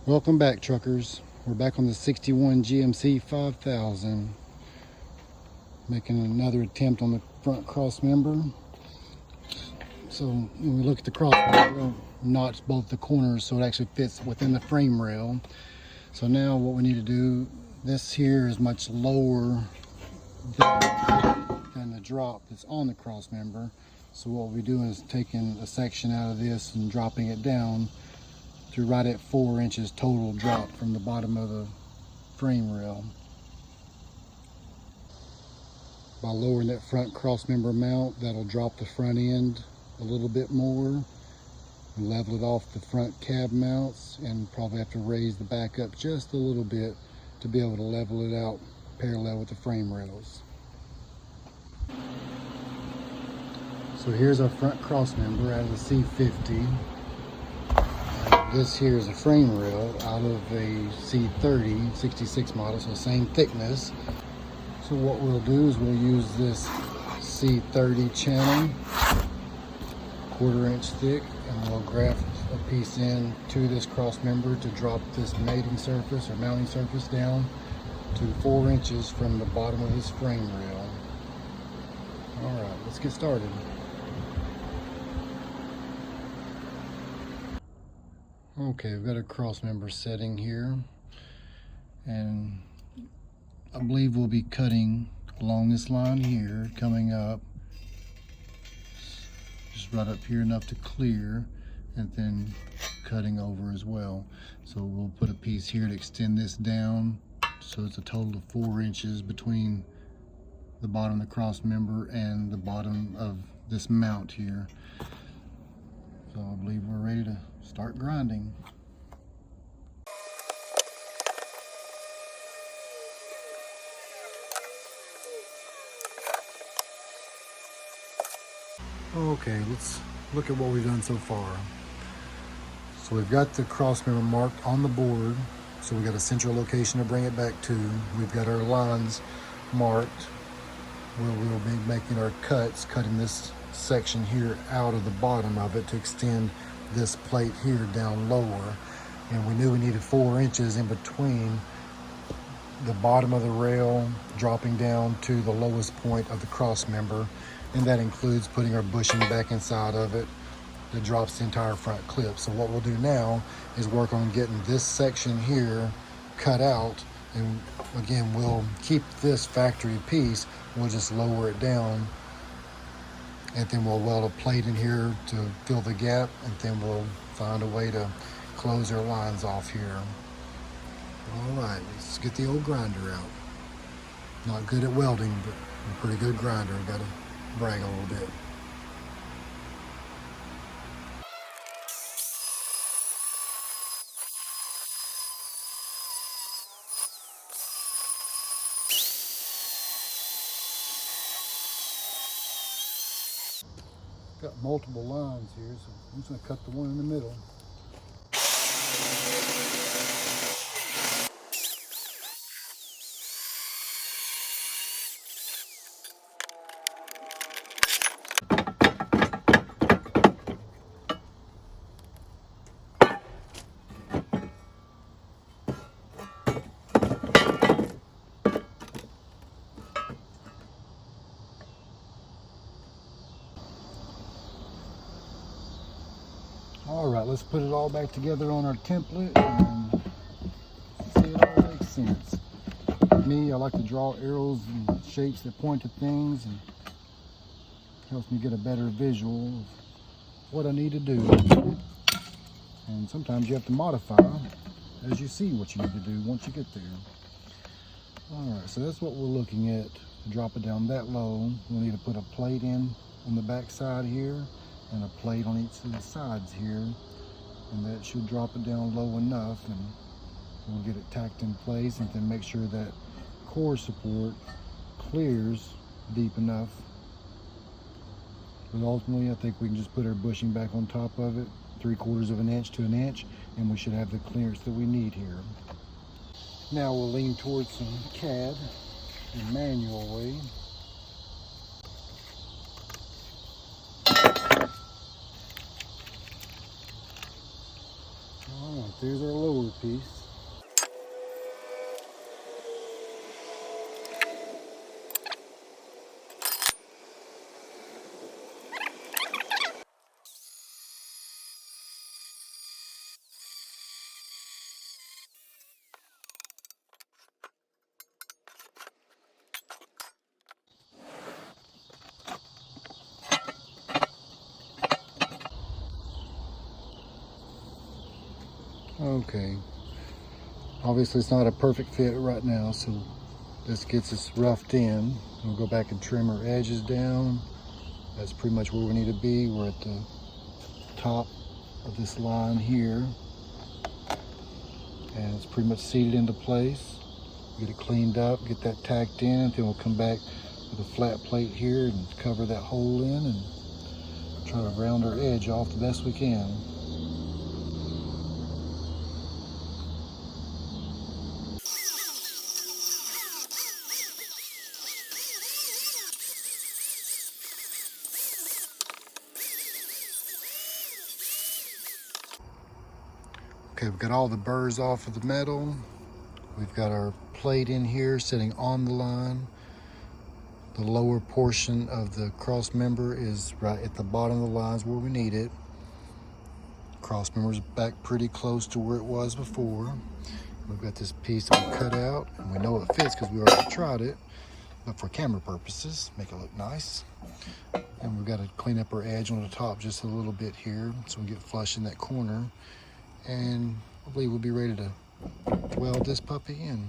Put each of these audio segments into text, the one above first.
Welcome back, truckers. We're back on the 61 GMC 5000, making another attempt on the front cross member. So when we look at the cross member, notch both the corners so it actually fits within the frame rail. So now what we need to do, this here is much lower than the drop that's on the cross member. So what we're doing is taking a section out of this and dropping it down to right at 4 inches total drop from the bottom of the frame rail. By lowering that front cross member mount, that'll drop the front end a little bit more, level it off the front cab mounts, and probably have to raise the back up just a little bit to be able to level it out parallel with the frame rails. So here's our front cross member out of the C50. This here is a frame rail out of a C30 66 model, so same thickness. So what we'll do is we'll use this C30 channel, 1/4 inch thick, and we'll graft a piece in to this cross member to drop this mating surface or mounting surface down to 4 inches from the bottom of this frame rail. All right, let's get started. Okay, we've got a cross member setting here, and I believe we'll be cutting along this line here, coming up, just right up here enough to clear, and then cutting over as well. So we'll put a piece here to extend this down, so it's a total of 4 inches between the bottom of the cross member and the bottom of this mount here. So I believe we're ready to start grinding. Okay, let's look at what we've done so far. So we've got the cross member marked on the board, so we've got a central location to bring it back to. We've got our lines marked where we'll be making our cuts, cutting this section here out of the bottom of it to extend this plate here down lower. And we knew we needed 4 inches in between the bottom of the rail dropping down to the lowest point of the cross member, and that includes putting our bushing back inside of it that drops the entire front clip. So what we'll do now is work on getting this section here cut out, and again we'll keep this factory piece, we'll just lower it down, and then we'll weld a plate in here to fill the gap, and then we'll find a way to close our lines off here. All right, let's get the old grinder out. Not good at welding, but a pretty good grinder. Got to brag a little bit. Got multiple lines here, so I'm just going to cut the one in the middle. All right, let's put it all back together on our template and see it all makes sense. Me, I like to draw arrows and shapes that point to things, and helps me get a better visual of what I need to do. And sometimes you have to modify as you see what you need to do once you get there. All right, so that's what we're looking at. To drop it down that low, we'll need to put a plate in on the back side here, and a plate on each of the sides here, and that should drop it down low enough, and we'll get it tacked in place, and then make sure that core support clears deep enough. But ultimately I think we can just put our bushing back on top of it, 3/4 of an inch to an inch, and we should have the clearance that we need here. Now we'll lean towards some CAD in manual way. All Alright, there's our lower piece. Okay, obviously it's not a perfect fit right now, so this gets us roughed in. We'll go back and trim our edges down. That's pretty much where we need to be. We're at the top of this line here, and it's pretty much seated into place. Get it cleaned up, get that tacked in, and then we'll come back with a flat plate here and cover that hole in and try to round our edge off the best we can. Okay, we've got all the burrs off of the metal. We've got our plate in here sitting on the line. The lower portion of the cross member is right at the bottom of the lines where we need it. Cross member's back pretty close to where it was before. We've got this piece that we cut out, and we know it fits because we already tried it, but for camera purposes, make it look nice. And we've got to clean up our edge on the top just a little bit here so we get flush in that corner. And I believe we'll be ready to weld this puppy in.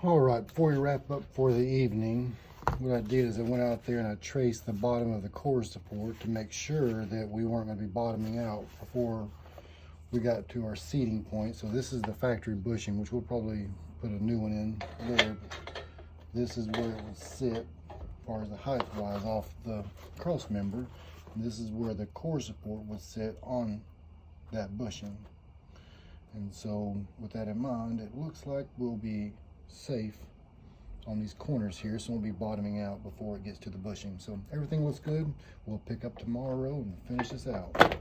All right, before we wrap up for the evening, what I did is I went out there and I traced the bottom of the core support to make sure that we weren't going to be bottoming out before we got to our seating point. So this is the factory bushing, which we'll probably put a new one in there. This is where it will sit as far as the height wise off the cross member. And this is where the core support would sit on that bushing. And so with that in mind, it looks like we'll be safe on these corners here, so we'll be bottoming out before it gets to the bushing. So everything looks good. We'll pick up tomorrow and finish this out.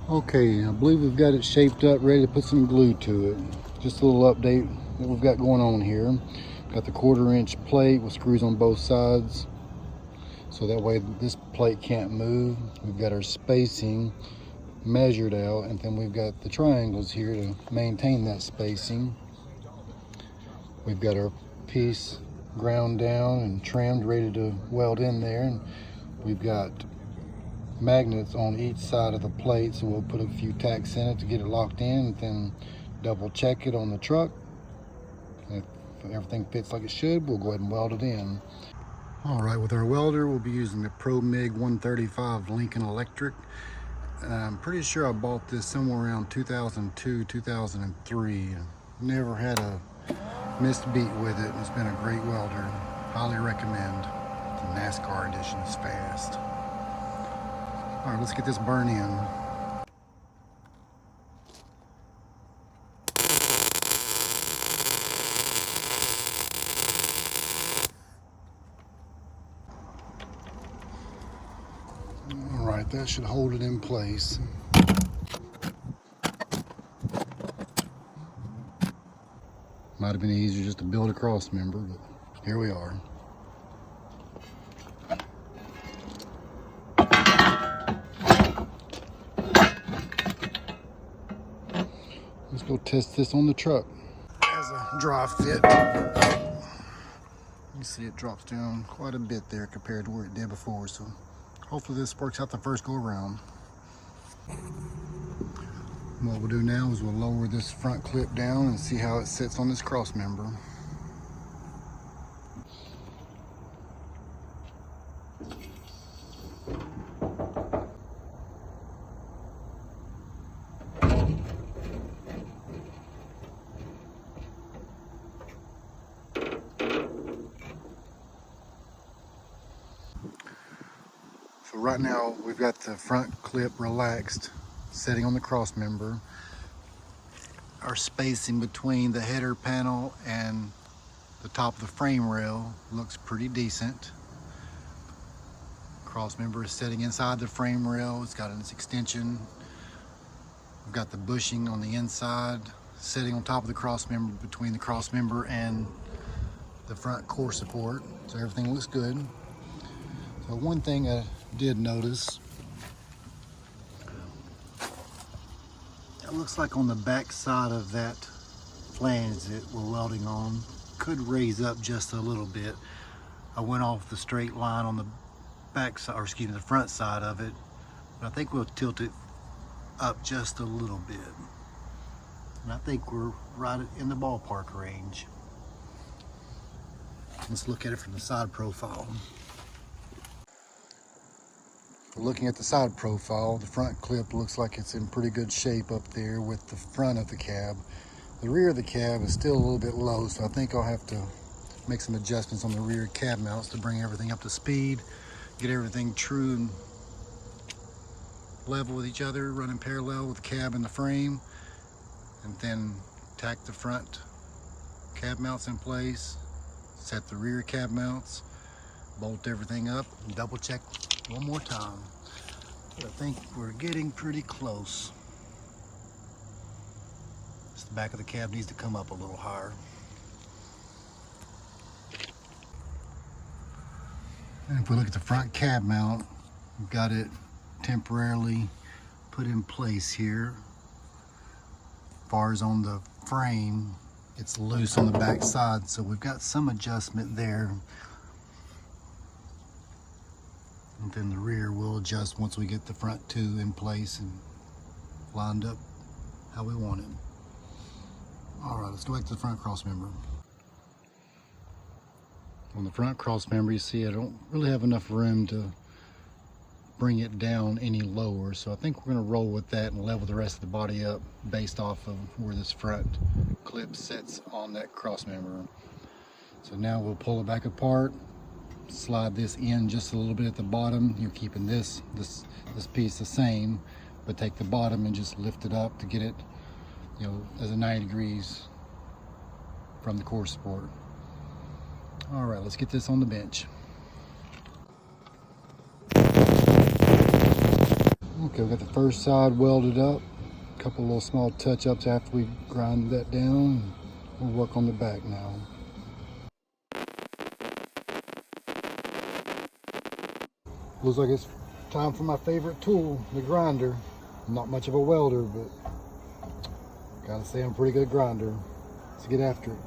Okay, I believe we've got it shaped up, ready to put some glue to it. Just a little update what we've got going on here. Got the 1/4-inch plate with screws on both sides, so that way this plate can't move. We've got our spacing measured out, and then we've got the triangles here to maintain that spacing. We've got our piece ground down and trimmed, ready to weld in there, and we've got magnets on each side of the plate, so we'll put a few tacks in it to get it locked in, and then double check it on the truck. If everything fits like it should, we'll go ahead and weld it in. All right, with our welder, we'll be using the Pro MIG 135 Lincoln Electric. I'm pretty sure I bought this somewhere around 2002, 2003. Never had a missed beat with it. It's been a great welder. Highly recommend. The NASCAR edition is fast. All right, let's get this burn in. All right, that should hold it in place. Might have been easier just to build a cross member, but here we are. Let's go test this on the truck. As a dry fit, you see it drops down quite a bit there compared to where it did before, so hopefully this works out the first go around. What we'll do now is we'll lower this front clip down and see how it sits on this cross member. So right now we've got the front clip relaxed, setting on the cross member. Our spacing between the header panel and the top of the frame rail looks pretty decent. Cross member is setting inside the frame rail. It's got its extension. We've got the bushing on the inside, setting on top of the cross member between the cross member and the front core support. So everything looks good. So one thing I did notice, it looks like on the back side of that flange that we're welding on could raise up just a little bit. I went off the straight line on the back side, or excuse me, the front side of it, but I think we'll tilt it up just a little bit. And I think we're right in the ballpark range. Let's look at it from the side profile. Looking at the side profile, the front clip looks like it's in pretty good shape up there with the front of the cab. The rear of the cab is still a little bit low, so I think I'll have to make some adjustments on the rear cab mounts to bring everything up to speed, get everything true and level with each other, running parallel with the cab and the frame, and then tack the front cab mounts in place, set the rear cab mounts, bolt everything up, and double check one more time. But I think we're getting pretty close. Just the back of the cab needs to come up a little higher. And if we look at the front cab mount, we've got it temporarily put in place here. As far as on the frame, it's loose on the back side, so we've got some adjustment there. And then the rear will adjust once we get the front two in place and lined up how we want it. All right, let's go back to the front cross member. On the front cross member, you see I don't really have enough room to bring it down any lower, so I think we're going to roll with that and level the rest of the body up based off of where this front clip sits on that cross member. So now we'll pull it back apart, slide this in just a little bit at the bottom. You're keeping this piece the same, but take the bottom and just lift it up to get it, you know, as a 90 degrees from the core support. All right, let's get this on the bench. Okay, we got the first side welded up. A couple little small touch-ups after we grind that down. We'll work on the back now. Looks like it's time for my favorite tool, the grinder. I'm not much of a welder, but gotta say I'm a pretty good grinder. Let's get after it.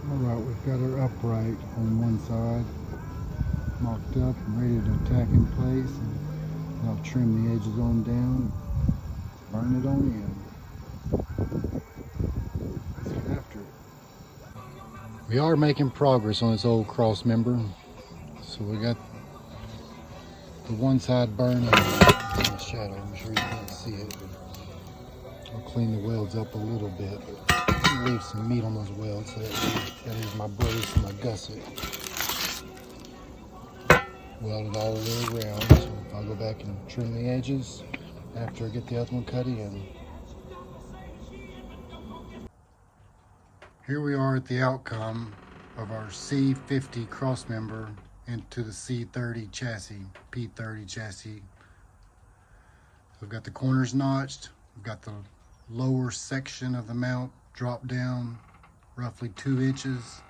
Alright, we've got her upright on one side, mocked up and ready to tack in place. And I'll trim the edges on down, burn it on in. Let's get after it. We are making progress on this old cross member. So we got the one side burning in the shadow. I'm sure you can't see it, but I'll clean the welds up a little bit. Leave some meat on those welds, so that is my brace and my gusset. Weld it all the way around, so I'll go back and trim the edges after I get the other one cut in. Here we are at the outcome of our C50 cross member into the C30 chassis, P30 chassis. We've got the corners notched, we've got the lower section of the mount drop down roughly 2 inches.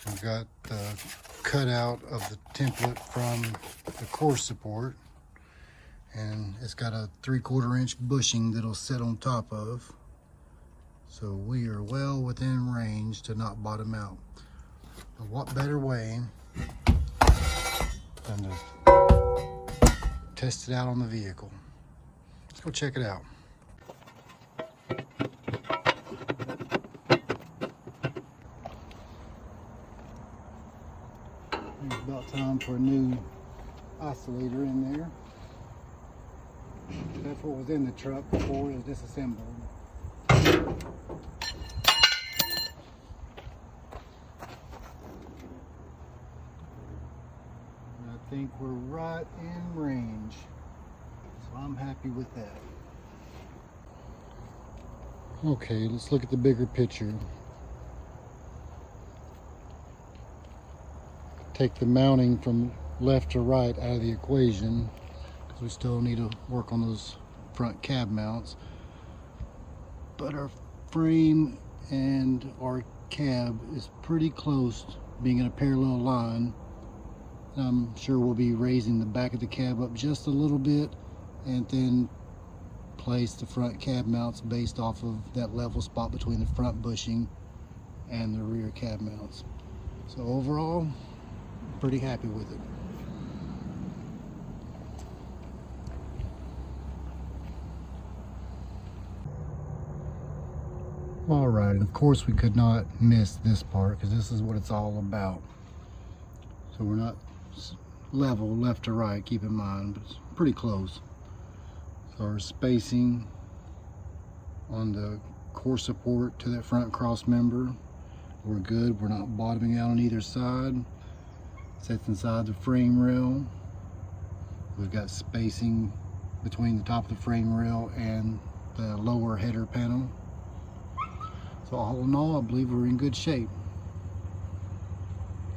We've got the cutout of the template from the core support, and it's got a 3/4 inch bushing that'll sit on top of. So we are well within range to not bottom out. But what better way than to test it out on the vehicle? Let's go check it out. It's about time for a new oscillator in there. That's what was in the truck before it was disassembled. I think we're right in range, so I'm happy with that. Okay, let's look at the bigger picture. Take the mounting from left to right out of the equation, because we still need to work on those front cab mounts. But our frame and our cab is pretty close being in a parallel line. I'm sure we'll be raising the back of the cab up just a little bit and then place the front cab mounts based off of that level spot between the front bushing and the rear cab mounts. So overall, pretty happy with it. All right, and of course we could not miss this part because this is what it's all about. So we're not level left to right, keep in mind, but it's pretty close. So our spacing on the core support to that front cross member, we're good. We're not bottoming out on either side. Sits inside the frame rail. We've got spacing between the top of the frame rail and the lower header panel. So all in all, I believe we're in good shape.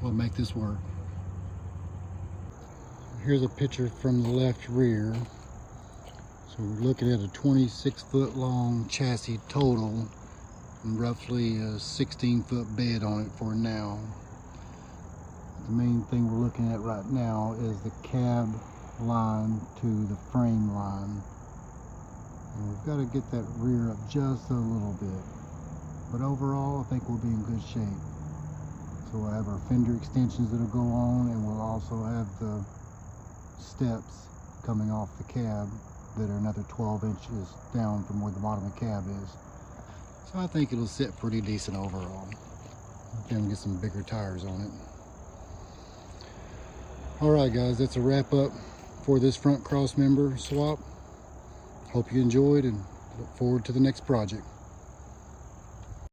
We'll make this work. Here's a picture from the left rear. So we're looking at a 26-foot long chassis total and roughly a 16-foot bed on it for now. The main thing we're looking at right now is the cab line to the frame line. And we've got to get that rear up just a little bit. But overall, I think we'll be in good shape. So we'll have our fender extensions that'll go on, and we'll also have the steps coming off the cab that are another 12 inches down from where the bottom of the cab is. So I think it'll sit pretty decent overall. Then we'll get some bigger tires on it. Alright guys, that's a wrap up for this front cross member swap. Hope you enjoyed and look forward to the next project.